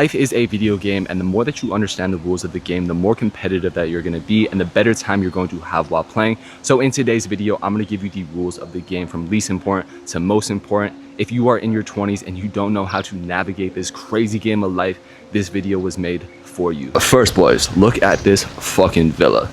Life is a video game, and the more that you understand the rules of the game, the more competitive that you're going to be and the better time you're going to have while playing. So in today's video, I'm going to give you the rules of the game from least important to most important. If you are in your 20s and you don't know how to navigate this crazy game of life, this video was made for you. First, boys, look at this fucking villa.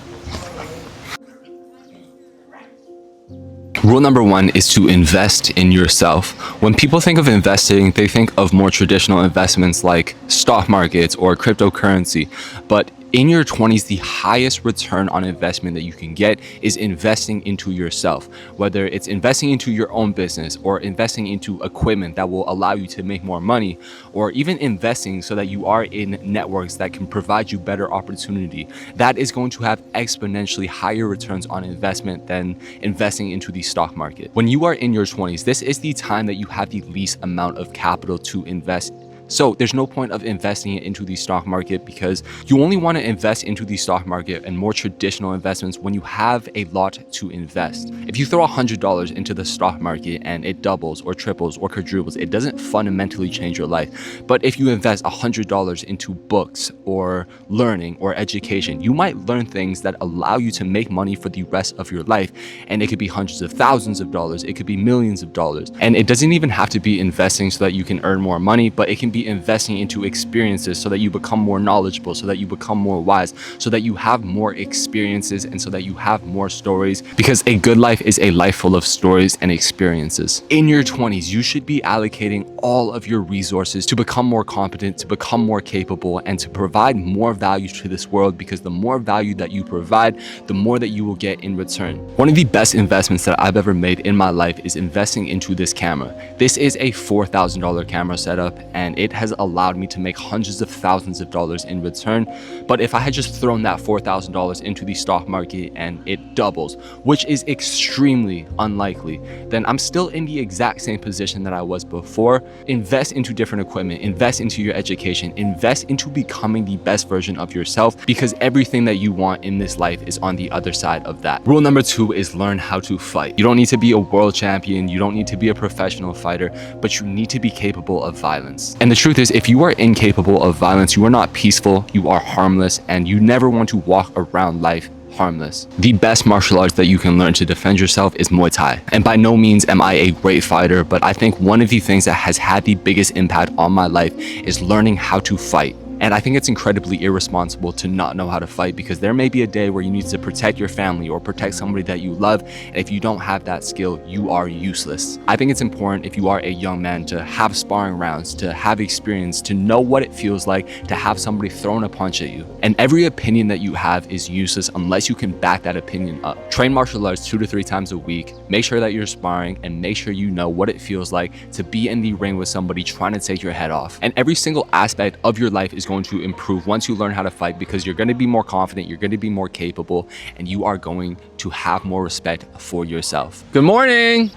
Rule number one is to invest in yourself. When people think of investing, they think of more traditional investments like stock markets or cryptocurrency. But in your 20s, the highest return on investment that you can get is investing into yourself. Whether it's investing into your own business or investing into equipment that will allow you to make more money, or even investing so that you are in networks that can provide you better opportunity, that is going to have exponentially higher returns on investment than investing into the stock market. When you are in your 20s, this is the time that you have the least amount of capital to invest. So there's no point of investing it into the stock market because you only want to invest into the stock market and more traditional investments when you have a lot to invest. If you throw $100 into the stock market and it doubles or triples or quadruples, it doesn't fundamentally change your life. But if you invest $100 into books or learning or education, you might learn things that allow you to make money for the rest of your life. And it could be hundreds of thousands of dollars. It could be millions of dollars. And it doesn't even have to be investing so that you can earn more money, but it can be investing into experiences so that you become more knowledgeable, so that you become more wise, so that you have more experiences and so that you have more stories, because a good life is a life full of stories and experiences. In your 20s, you should be allocating all of your resources to become more competent, to become more capable, and to provide more value to this world, because the more value that you provide, the more that you will get in return. One of the best investments that I've ever made in my life is investing into this camera. This is a $4,000 camera setup, and it has allowed me to make hundreds of thousands of dollars in return. But if I had just thrown that $4,000 into the stock market and it doubles, which is extremely unlikely, then I'm still in the exact same position that I was before. Invest into different equipment, invest into your education, invest into becoming the best version of yourself, because everything that you want in this life is on the other side of that. Rule number two is learn how to fight. You don't need to be a world champion, you don't need to be a professional fighter, but you need to be capable of violence. And the truth is, if you are incapable of violence, you are not peaceful, you are harmless, and you never want to walk around life harmless. The best martial arts that you can learn to defend yourself is Muay Thai. And by no means am I a great fighter, but I think one of the things that has had the biggest impact on my life is learning how to fight. And I think it's incredibly irresponsible to not know how to fight, because there may be a day where you need to protect your family or protect somebody that you love. And if you don't have that skill, you are useless. I think it's important, if you are a young man, to have sparring rounds, to have experience, to know what it feels like to have somebody throwing a punch at you. And every opinion that you have is useless unless you can back that opinion up. Train martial arts 2 to 3 times a week. Make sure that you're sparring, and make sure you know what it feels like to be in the ring with somebody trying to take your head off. And every single aspect of your life is going to improve once you learn how to fight, because you're going to be more confident, you're going to be more capable, and you are going to have more respect for yourself. Good morning.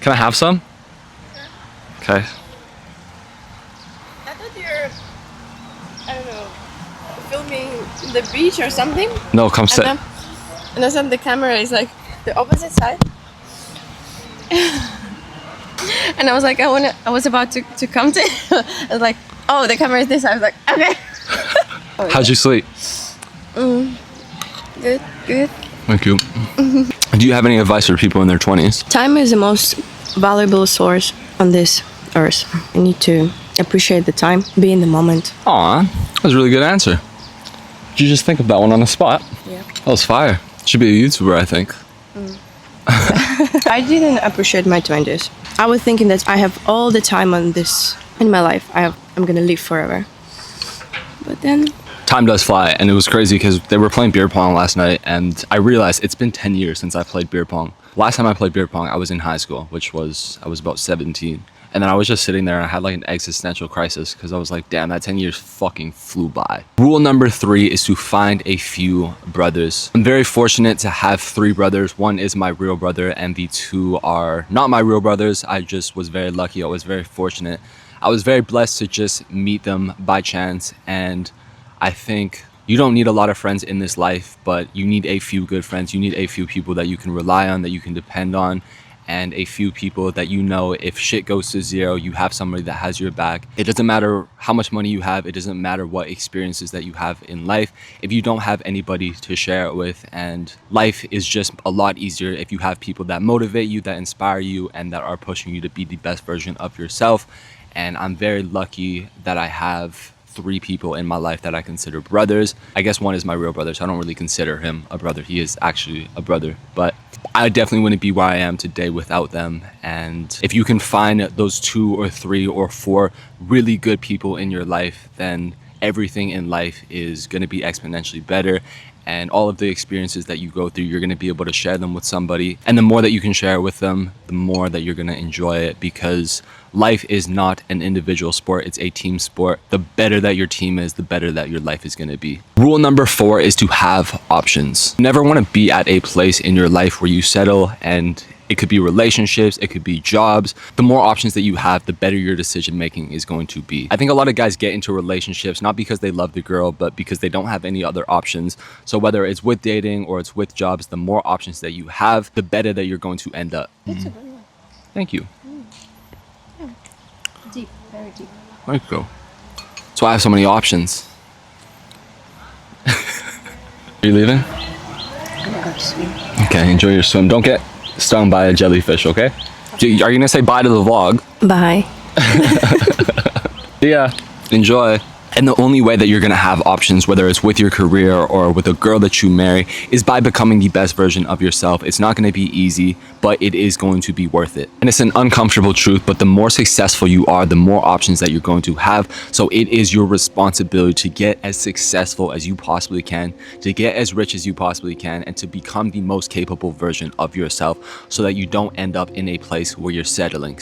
Can I have some? Okay. I thought you're, I don't know, filming the beach or something. No, come sit. And then the camera is like the opposite side. And I was like, I was about to come to I was like, oh, the camera is this. I was like, okay. How'd you sleep? Good. Thank you. Do you have any advice for people in their 20s? Time is the most valuable source on this earth. You need to appreciate the time, be in the moment. Aw, that was a really good answer. Did you just think of that one on the spot? Yeah. That was fire. Should be a YouTuber, I think. I didn't appreciate my 20s. I was thinking that I have all the time on this in my life. I'm gonna live forever. But then Time does fly, and it was crazy because they were playing beer pong last night, and I realized it's been 10 years since I played beer pong. Last time I played beer pong, I was in high school, I was about 17. And then I was just sitting there and I had like an existential crisis because I was like, damn, that 10 years fucking flew by. Rule number 3 is to find a few brothers. I'm very fortunate to have 3 brothers. One is my real brother and the 2 are not my real brothers. I just was very lucky. I was very fortunate. I was very blessed to just meet them by chance. And I think you don't need a lot of friends in this life, but you need a few good friends. You need a few people that you can rely on, that you can depend on. and a few people that you know if shit goes to zero, you have somebody that has your back. It doesn't matter how much money you have. It doesn't matter what experiences that you have in life. If you don't have anybody to share it with, and life is just a lot easier if you have people that motivate you, that inspire you, and that are pushing you to be the best version of yourself. And I'm very lucky that I have 3 people in my life that I consider brothers. I guess one is my real brother, so I don't really consider him a brother. He is actually a brother, but I definitely wouldn't be where I am today without them. And if you can find those 2 or 3 or 4 really good people in your life, then everything in life is going to be exponentially better. And all of the experiences that you go through, you're going to be able to share them with somebody. And the more that you can share with them, the more that you're going to enjoy it, because life is not an individual sport, it's a team sport. The better that your team is, the better that your life is going to be. Rule number 4 is to have options. You never want to be at a place in your life where you settle, and it could be relationships, it could be jobs. The more options that you have, the better your decision making is going to be. I think a lot of guys get into relationships not because they love the girl, but because they don't have any other options. So whether it's with dating or it's with jobs, the more options that you have, the better that you're going to end up. That's a good one. Thank you. Yeah. Deep, very deep. There you go. So I have so many options. Are you leaving? I'm gonna go to swim. Okay, enjoy your swim. Don't get stung by a jellyfish, okay? Are you gonna say bye to the vlog? Bye. Yeah, enjoy. And the only way that you're gonna have options, whether it's with your career or with a girl that you marry, is by becoming the best version of yourself. It's not gonna be easy, but it is going to be worth it. And it's an uncomfortable truth, but the more successful you are, the more options that you're going to have. So it is your responsibility to get as successful as you possibly can, to get as rich as you possibly can, and to become the most capable version of yourself, so that you don't end up in a place where you're settling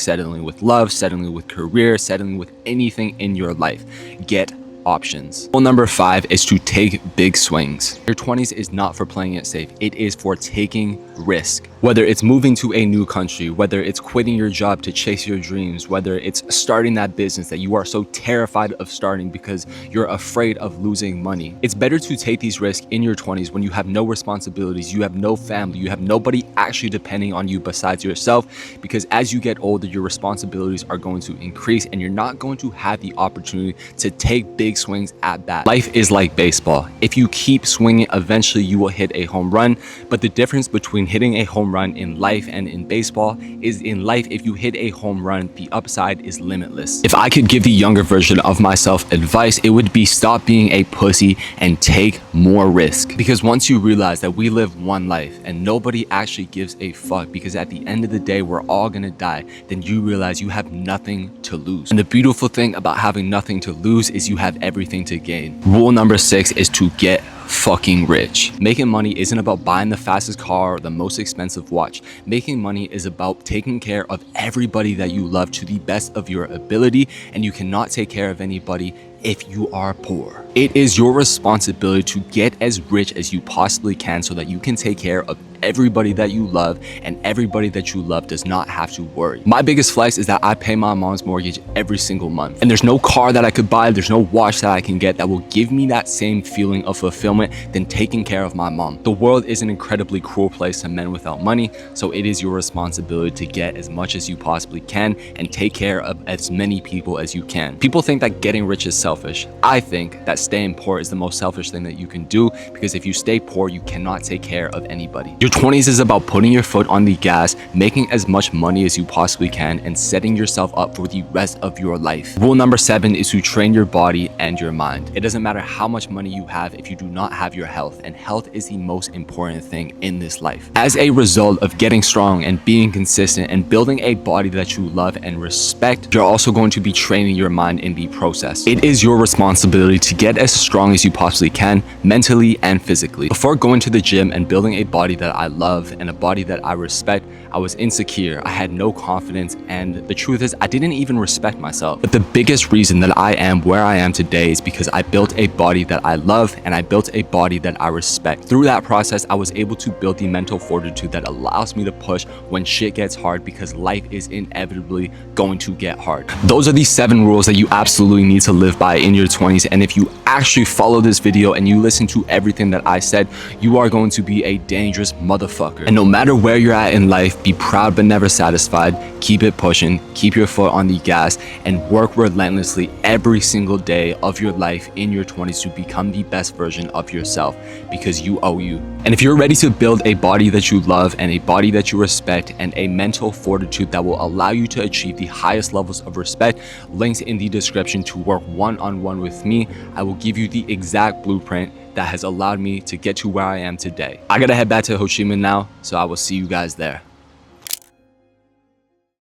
with love, settling with career, settling with anything in your life. Get options. Rule number 5 is to take big swings. Your 20s is not for playing it safe. It is for taking risk. Whether it's moving to a new country, whether it's quitting your job to chase your dreams, whether it's starting that business that you are so terrified of starting because you're afraid of losing money. It's better to take these risks in your 20s when you have no responsibilities, you have no family, you have nobody actually depending on you besides yourself, because as you get older, your responsibilities are going to increase and you're not going to have the opportunity to take big swings at bat. Life is like baseball. If you keep swinging, eventually you will hit a home run, but the difference between hitting a home run in life and in baseball is in life, if you hit a home run, the upside is limitless. If I could give the younger version of myself advice, it would be stop being a pussy and take more risk. Because once you realize that we live one life and nobody actually gives a fuck, because at the end of the day we're all gonna die, then you realize you have nothing to lose. And the beautiful thing about having nothing to lose is you have everything to gain. Rule number 6 is to get fucking rich. Making money isn't about buying the fastest car or the most expensive watch. Making money is about taking care of everybody that you love to the best of your ability, and you cannot take care of anybody if you are poor. It is your responsibility to get as rich as you possibly can so that you can take care of everybody that you love, and everybody that you love does not have to worry. My biggest flex is that I pay my mom's mortgage every single month, and there's no car that I could buy, there's no watch that I can get that will give me that same feeling of fulfillment than taking care of my mom. The world is an incredibly cruel place to men without money, so it is your responsibility to get as much as you possibly can and take care of as many people as you can. People think that getting rich is selfish. I think that staying poor is the most selfish thing that you can do, because if you stay poor, you cannot take care of anybody. Your 20s is about putting your foot on the gas, making as much money as you possibly can, and setting yourself up for the rest of your life. Rule number 7 is to train your body and your mind. It doesn't matter how much money you have if you do not have your health, and health is the most important thing in this life. As a result of getting strong and being consistent and building a body that you love and respect, you're also going to be training your mind in the process. It is your responsibility to get as strong as you possibly can, mentally and physically. Before going to the gym and building a body that I love and a body that I respect, I was insecure, I had no confidence, and the truth is I didn't even respect myself. But the biggest reason that I am where I am today is because I built a body that I love and I built a body that I respect. Through that process, I was able to build the mental fortitude that allows me to push when shit gets hard, because life is inevitably going to get hard. Those are the 7 rules that you absolutely need to live by in your 20s, and if you actually follow this video and you listen to everything that I said, you are going to be a dangerous motherfucker. And no matter where you're at in life, be proud but never satisfied. Keep it pushing, keep your foot on the gas, and work relentlessly every single day of your life in your 20s to become the best version of yourself, because you owe you. And if you're ready to build a body that you love and a body that you respect and a mental fortitude that will allow you to achieve the highest levels of respect, links in the description to work one-on-one with me. I will give you the exact blueprint that has allowed me to get to where I am today. I gotta head back to Ho Chi Minh now, so I will see you guys there.